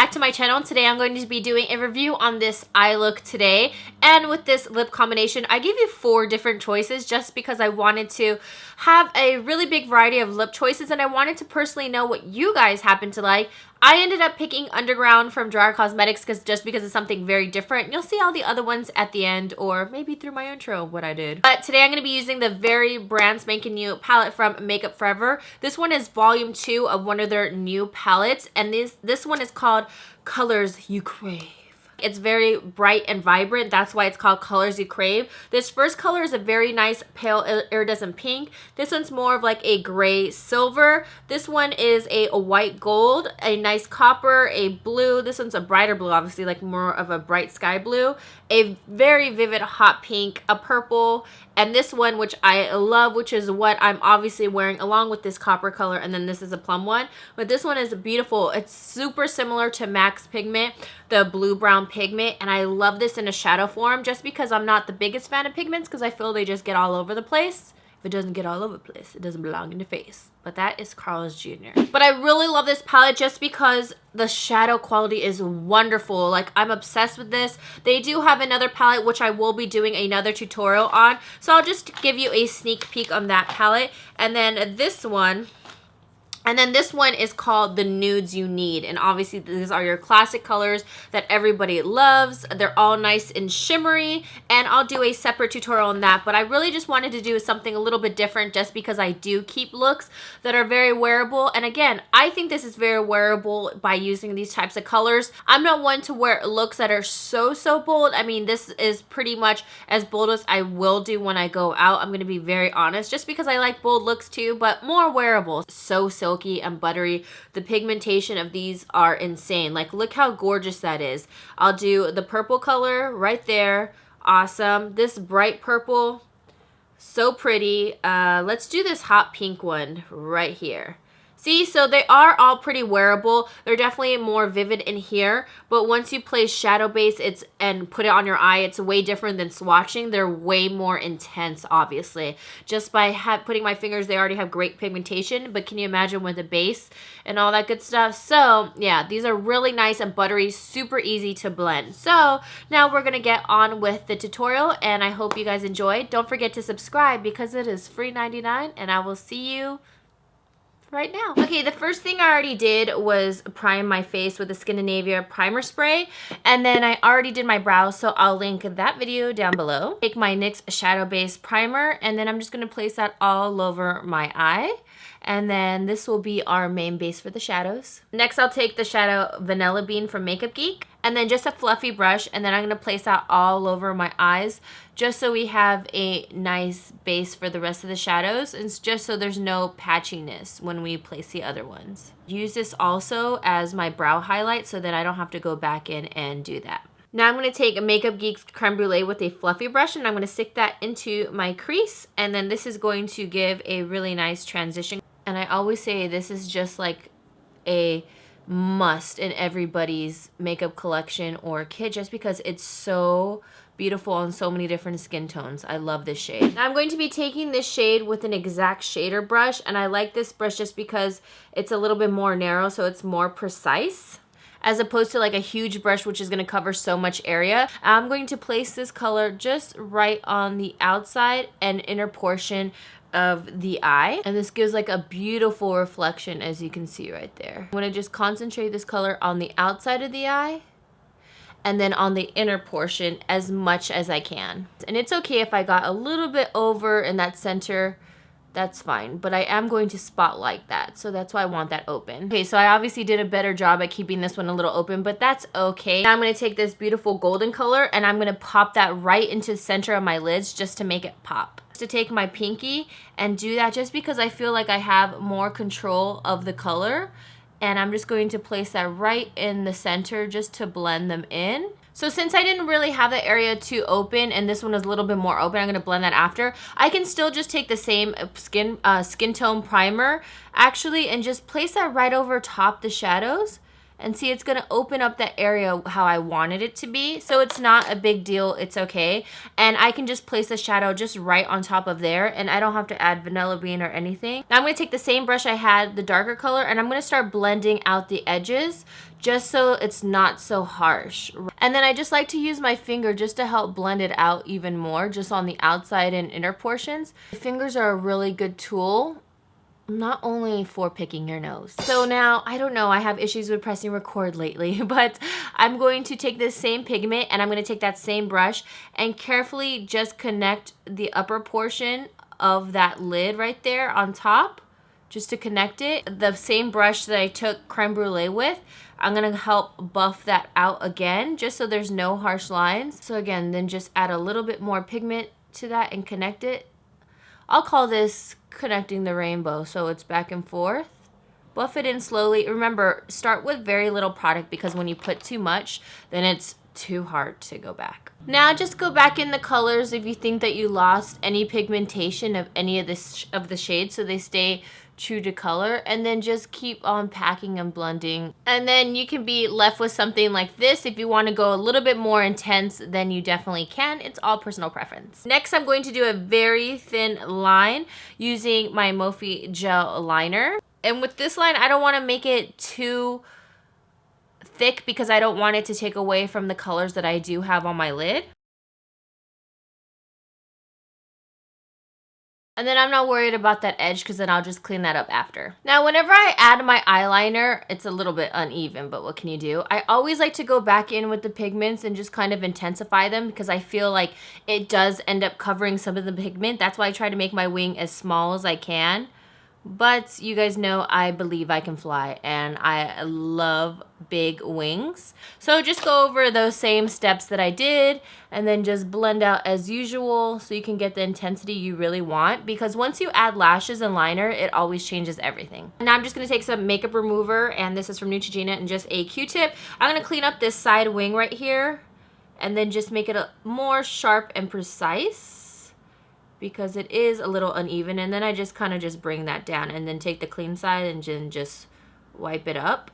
back to my channel. Today I'm going to be doing a review on this eye look today. And with this lip combination, I gave you 4 different choices just because I wanted to have a really big variety of lip choices and I wanted to personally know what you guys happen to like. I ended up picking Underground from Gerard Cosmetics just because it's something very different. You'll see all the other ones at the end or maybe through my intro what I did. But today I'm going to be using the very brand spanking new palette from Makeup Forever. This one is volume 2 of one of their new palettes and this one is called Colors You Crave. It's very bright and vibrant. That's why it's called Colors You Crave. This first color is a very nice pale iridescent pink. This one's more of like a gray silver. This one is a white gold, a nice copper, a blue. This one's a brighter blue, obviously like more of a bright sky blue. A very vivid hot pink, a purple, and this one, which I love, which is what I'm obviously wearing along with this copper color, and then this is a plum one. But this one is beautiful. It's super similar to MAC's pigment, the blue-brown pigment, and I love this in a shadow form just because I'm not the biggest fan of pigments because I feel they just get all over the place. If it doesn't get all over the place, it doesn't belong in the face. But that is Carl's Jr. But I really love this palette just because the shadow quality is wonderful. Like, I'm obsessed with this. They do have another palette, which I will be doing another tutorial on. So I'll just give you a sneak peek on that palette. And then this one... And then this one is called The Nudes You Need. And obviously these are your classic colors that everybody loves. They're all nice and shimmery. And I'll do a separate tutorial on that. But I really just wanted to do something a little bit different just because I do keep looks that are very wearable. And again, I think this is very wearable by using these types of colors. I'm not one to wear looks that are so bold. I mean, this is pretty much as bold as I will do when I go out. I'm going to be very honest just because I like bold looks too, but more wearable. So silky and buttery. The pigmentation of these are insane. Like, look how gorgeous that is. I'll do the purple color right there. Awesome. This bright purple, so pretty. Let's do this hot pink one right here. See, so they are all pretty wearable. They're definitely more vivid in here, but once you place shadow base and put it on your eye, it's way different than swatching. They're way more intense, obviously. Just by putting my fingers, they already have great pigmentation, but can you imagine with the base and all that good stuff? So, yeah, these are really nice and buttery, super easy to blend. So, now we're going to get on with the tutorial, and I hope you guys enjoyed. Don't forget to subscribe because it is free 99, and I will see you right now. Okay, the first thing I already did was prime my face with the Scandinavia primer spray, and then I already did my brows, so I'll link that video down below. Take my NYX shadow base primer, and then I'm just going to place that all over my eye. And then this will be our main base for the shadows. Next, I'll take the shadow Vanilla Bean from MakeupGeek. And then just a fluffy brush. And then I'm going to place that all over my eyes. Just so we have a nice base for the rest of the shadows. And it's just so there's no patchiness when we place the other ones. Use this also as my brow highlight so that I don't have to go back in and do that. Now I'm going to take a MakeupGeek's Creme Brulee with a fluffy brush and I'm going to stick that into my crease. And then this is going to give a really nice transition. And I always say this is just like a must in everybody's makeup collection or kit just because it's so beautiful on so many different skin tones. I love this shade. Now I'm going to be taking this shade with an exact shader brush, and I like this brush just because it's a little bit more narrow, so it's more precise as opposed to like a huge brush which is going to cover so much area. I'm going to place this color just right on the outside and inner portion of the eye, and this gives like a beautiful reflection as you can see right there. I'm going to just concentrate this color on the outside of the eye and then on the inner portion as much as I can. And it's okay if I got a little bit over in that center, that's fine, but I am going to spotlight that, so that's why I want that open. Okay, so I obviously did a better job at keeping this one a little open, but that's okay. Now I'm going to take this beautiful golden color and I'm going to pop that right into the center of my lids just to make it pop. To take my pinky and do that just because I feel like I have more control of the color, and I'm just going to place that right in the center just to blend them in. So since I didn't really have the area to open and this one is a little bit more open, I'm going to blend that after. I can still just take the same skin tone primer actually and just place that right over top the shadows And see, it's going to open up that area how I wanted it to be. So it's not a big deal. It's okay. And I can just place the shadow just right on top of there. And I don't have to add vanilla bean or anything. Now I'm going to take the same brush I had, the darker color, and I'm going to start blending out the edges just so it's not so harsh. And then I just like to use my finger just to help blend it out even more, just on the outside and inner portions. Fingers are a really good tool, not only for picking your nose. So now, I don't know, I have issues with pressing record lately, but I'm going to take this same pigment and I'm going to take that same brush and carefully just connect the upper portion of that lid right there on top, just to connect it. The same brush that I took creme brulee with, I'm going to help buff that out again, just so there's no harsh lines. So again, then just add a little bit more pigment to that and connect it. I'll call this connecting the rainbow, so it's back and forth. Buff it in slowly. Remember, start with very little product, because when you put too much, then it's too hard to go back. Now just go back in the colors if you think that you lost any pigmentation of any of the shades, so they stay true to color, and then just keep on packing and blending. And then you can be left with something like this. If you want to go a little bit more intense, then you definitely can. It's all personal preference. Next, I'm going to do a very thin line using my Morphe Gel Liner. And with this line, I don't want to make it too thick because I don't want it to take away from the colors that I do have on my lid. And then I'm not worried about that edge because then I'll just clean that up after. Now, whenever I add my eyeliner, it's a little bit uneven, but what can you do? I always like to go back in with the pigments and just kind of intensify them, because I feel like it does end up covering some of the pigment. That's why I try to make my wing as small as I can. But you guys know I believe I can fly, and I love big wings. So just go over those same steps that I did and then just blend out as usual so you can get the intensity you really want, because once you add lashes and liner, it always changes everything. Now I'm just going to take some makeup remover, and this is from Neutrogena, and just a Q-tip. I'm going to clean up this side wing right here and then just make it a more sharp and precise, because it is a little uneven. And then I just kind of just bring that down and then take the clean side and then just wipe it up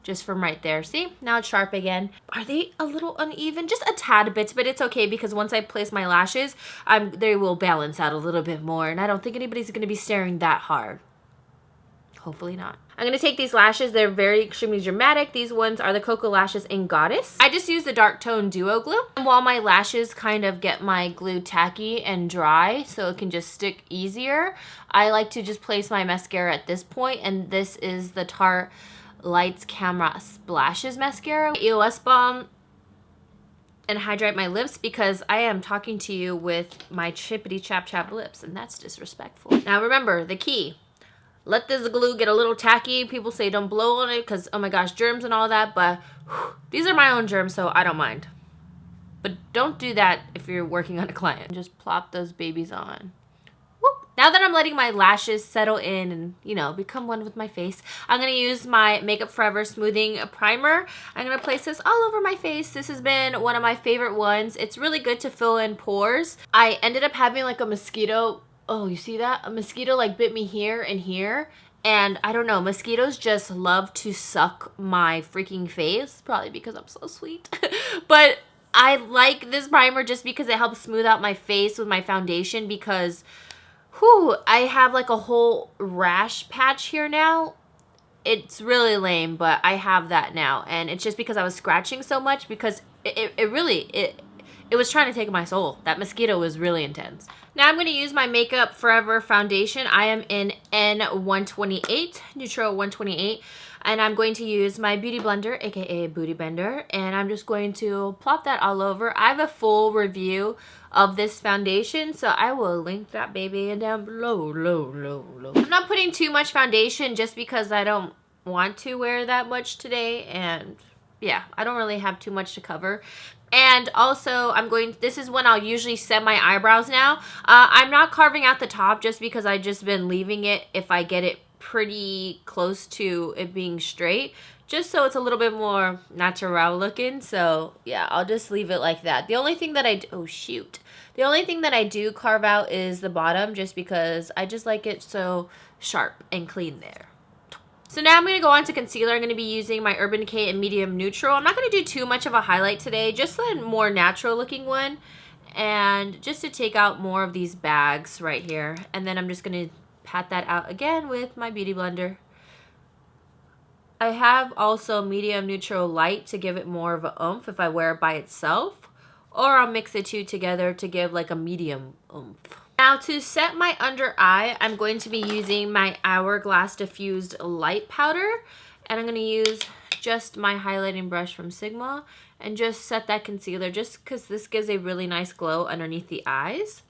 just from right there. See, now it's sharp again. Are they a little uneven? Just a tad bit, but it's okay, because once I place my lashes, they will balance out a little bit more, and I don't think anybody's going to be staring that hard. Hopefully not. I'm going to take these lashes. They're very extremely dramatic. These ones are the Koko lashes in Goddess. I just use the dark tone duo glue. And while my lashes kind of get my glue tacky and dry so it can just stick easier, I like to just place my mascara at this point, and this is the Tarte Lights Camera Splashes mascara. EOS balm and hydrate my lips, because I am talking to you with my chippity chap chap lips, and that's disrespectful. Now remember, the key: let this glue get a little tacky. People say don't blow on it because, oh my gosh, germs and all that, but whew, these are my own germs, so I don't mind. But don't do that if you're working on a client. Just plop those babies on. Whoop. Now that I'm letting my lashes settle in and, you know, become one with my face, I'm going to use my Makeup Forever Smoothing Primer. I'm going to place this all over my face. This has been one of my favorite ones. It's really good to fill in pores. I ended up having like a mosquito. Oh, you see that? A mosquito like bit me here and here. And I don't know, mosquitoes just love to suck my freaking face. Probably because I'm so sweet. But I like this primer just because it helps smooth out my face with my foundation, because whew, I have like a whole rash patch here now. It's really lame, but I have that now. And it's just because I was scratching so much, because it was trying to take my soul. That mosquito was really intense. Now I'm going to use my Makeup Forever foundation. I am in N128, Neutral 128. And I'm going to use my Beauty Blender, aka Booty Bender. And I'm just going to plop that all over. I have a full review of this foundation, so I will link that baby down below. I'm not putting too much foundation just because I don't want to wear that much today. And yeah, I don't really have too much to cover. And also, this is when I'll usually set my eyebrows now. I'm not carving out the top just because I've just been leaving it if I get it pretty close to it being straight, just so it's a little bit more natural looking. So yeah, I'll just leave it like that. The only thing that the only thing that I do carve out is the bottom, just because I just like it so sharp and clean there. So now I'm going to go on to concealer. I'm going to be using my Urban Decay in medium neutral. I'm not going to do too much of a highlight today, just a more natural looking one. And just to take out more of these bags right here. And then I'm just going to pat that out again with my Beauty Blender. I have also medium neutral light to give it more of a oomph if I wear it by itself. Or I'll mix the two together to give like a medium oomph. Now to set my under eye, I'm going to be using my Hourglass Diffused Light Powder. And I'm going to use just my highlighting brush from Sigma. And just set that concealer just because this gives a really nice glow underneath the eyes.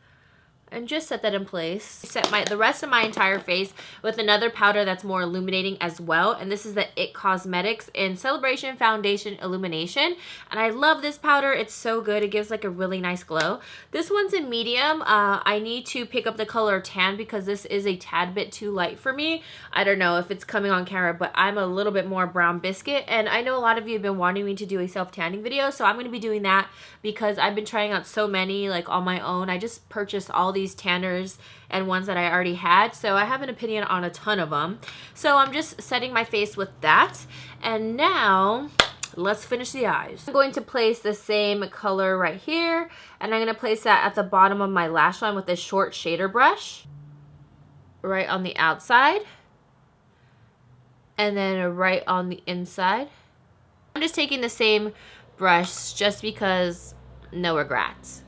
And just set that in place. Set the rest of my entire face with another powder that's more illuminating as well. And this is the IT Cosmetics in Celebration Foundation Illumination. And I love this powder. It's so good. It gives like a really nice glow. This one's in medium. I need to pick up the color tan because this is a tad bit too light for me. I don't know if it's coming on camera, but I'm a little bit more brown biscuit. And I know a lot of you have been wanting me to do a self-tanning video. So I'm going to be doing that because I've been trying out so many like on my own. I just purchased all these tanners and ones that I already had, so I have an opinion on a ton of them. So I'm just setting my face with that, and now let's finish the eyes. I'm going to place the same color right here, and I'm going to place that at the bottom of my lash line with this short shader brush right on the outside and then right on the inside. I'm just taking the same brush just because no regrets.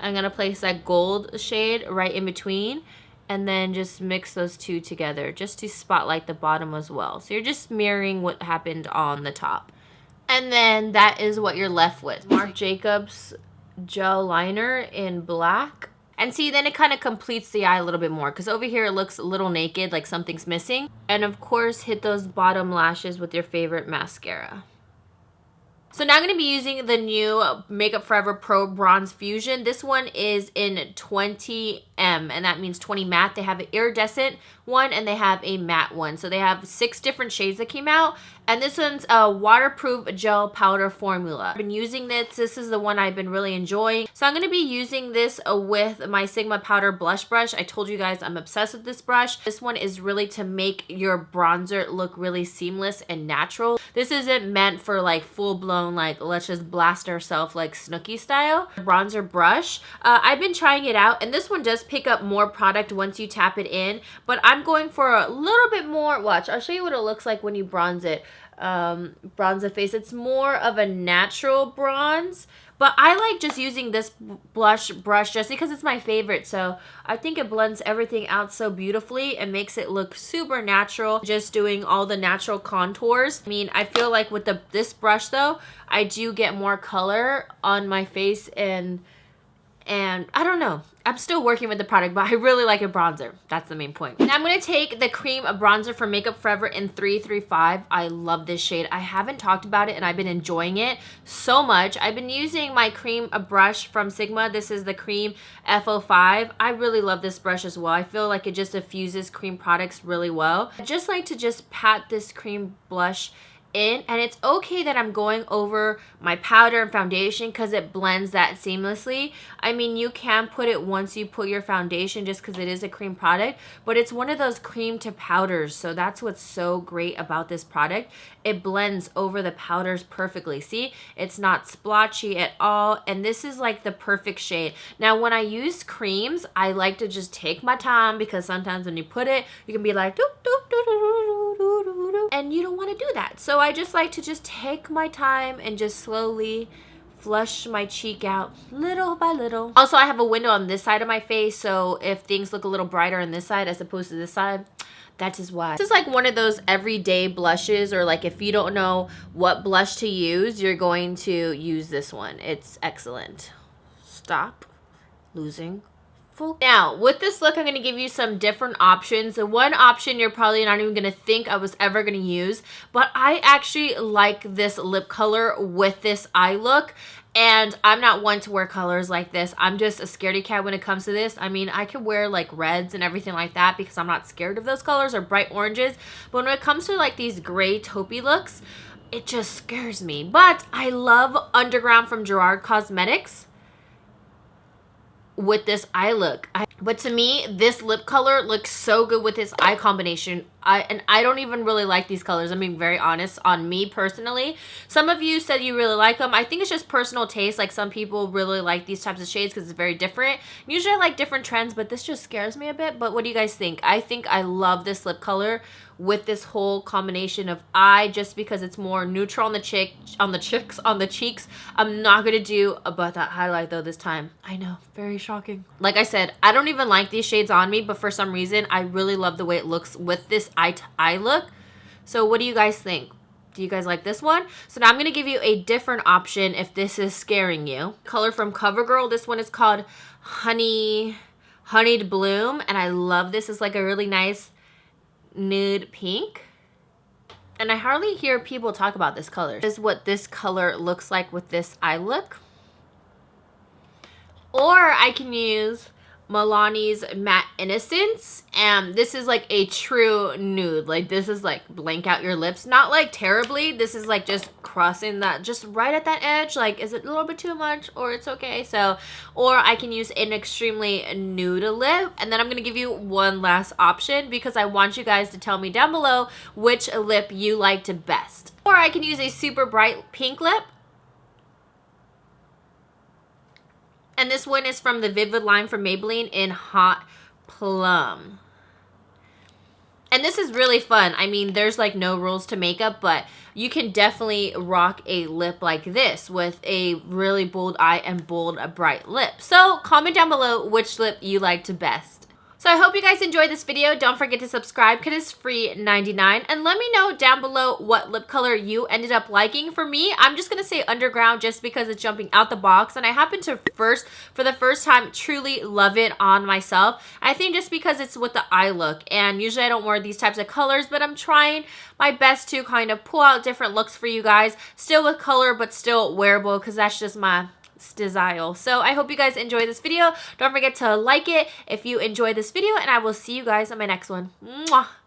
I'm going to place that gold shade right in between and then just mix those two together just to spotlight the bottom as well. So you're just mirroring what happened on the top. And then that is what you're left with. Marc Jacobs Gel Liner in black. And see, then it kind of completes the eye a little bit more because over here it looks a little naked, like something's missing. And of course, hit those bottom lashes with your favorite mascara. So now I'm going to be using the new Makeup Forever Pro Bronze Fusion. This one is in 20M, and that means 20 matte. They have an iridescent one, and they have a matte one. So they have 6 different shades that came out, and this one's a waterproof gel powder formula. I've been using this. This is the one I've been really enjoying. So I'm going to be using this with my Sigma Powder Blush Brush. I told you guys I'm obsessed with this brush. This one is really to make your bronzer look really seamless and natural. This isn't meant for like full-blown, like let's just blast ourselves like Snooki style. Bronzer brush. I've been trying it out, and this one does pick up more product once you tap it in, but I'm going for a little bit more. Watch, I'll show you what it looks like when you bronze it. Bronze the face. It's more of a natural bronze, but I like just using this blush brush just because it's my favorite. So I think it blends everything out so beautifully and makes it look super natural, just doing all the natural contours. I mean, I feel like with this brush though, I do get more color on my face, and I don't know. I'm still working with the product, but I really like a bronzer. That's the main point. Now I'm going to take the cream bronzer from Makeup Forever in 335. I love this shade. I haven't talked about it, and I've been enjoying it so much. I've been using my cream brush from Sigma. This is the cream F05. I really love this brush as well. I feel like it just diffuses cream products really well. I just like to just pat this cream blush in, and it's okay that I'm going over my powder and foundation because it blends that seamlessly. I mean, you can put it once you put your foundation just because it is a cream product, but it's one of those cream to powders, so that's what's so great about this product. It blends over the powders perfectly. See, it's not splotchy at all, and this is like the perfect shade. Now when I use creams, I like to just take my time because sometimes when you put it, you can be like doop, doop, doop, doop, doop, doop, doop, and you don't want to do that. So I just like to just take my time and just slowly flush my cheek out little by little. Also, I have a window on this side of my face, so if things look a little brighter on this side as opposed to this side, that is why. This is like one of those everyday blushes, or like if you don't know what blush to use, you're going to use this one. It's excellent. Stop losing focus. Now, with this look, I'm going to give you some different options. The one option you're probably not even going to think I was ever going to use, but I actually like this lip color with this eye look. And I'm not one to wear colors like this. I'm just a scaredy cat when it comes to this. I mean, I could wear like reds and everything like that because I'm not scared of those colors, or bright oranges. But when it comes to like these gray taupey looks, it just scares me. But I love Underground from Gerard Cosmetics with this eye look. But to me, this lip color looks so good with this eye combination. I don't even really like these colors. I'm being very honest on me personally. Some of you said you really like them. I think it's just personal taste. Like some people really like these types of shades because it's very different. Usually I like different trends, but this just scares me a bit. But what do you guys think? I think I love this lip color with this whole combination of eye, just because it's more neutral on the cheeks. I'm not gonna do about that highlight though this time. I know, very shocking. Like I said, I don't even like these shades on me, but for some reason I really love the way it looks with this eye look. So what do you guys think? Do you guys like this one? So now I'm gonna give you a different option if this is scaring you. Color from Covergirl. This one is called Honeyed Bloom, and I love this. It's like a really nice nude pink, and I hardly hear people talk about this color. This is what this color looks like with this eye look. Or I can use Milani's Matte Innocence, and this is like a true nude. Like this is like blank out your lips, not like terribly. This is like just crossing that, just right at that edge. Like, is it a little bit too much, or it's okay? So, or I can use an extremely nude lip, and then I'm gonna give you one last option because I want you guys to tell me down below which lip you liked best. Or I can use a super bright pink lip. And this one is from the Vivid line from Maybelline in Hot Plum. And this is really fun. I mean, there's like no rules to makeup, but you can definitely rock a lip like this with a really bold eye and bold, bright lip. So comment down below which lip you liked best. So I hope you guys enjoyed this video. Don't forget to subscribe because it's free 99. And let me know down below what lip color you ended up liking. For me, I'm just going to say Underground just because it's jumping out the box. And I happen to for the first time, truly love it on myself. I think just because it's with the eye look. And usually I don't wear these types of colors, but I'm trying my best to kind of pull out different looks for you guys. Still with color, but still wearable because that's just my style. So I hope you guys enjoy this video. Don't forget to like it if you enjoyed this video, and I will see you guys on my next one. Mwah!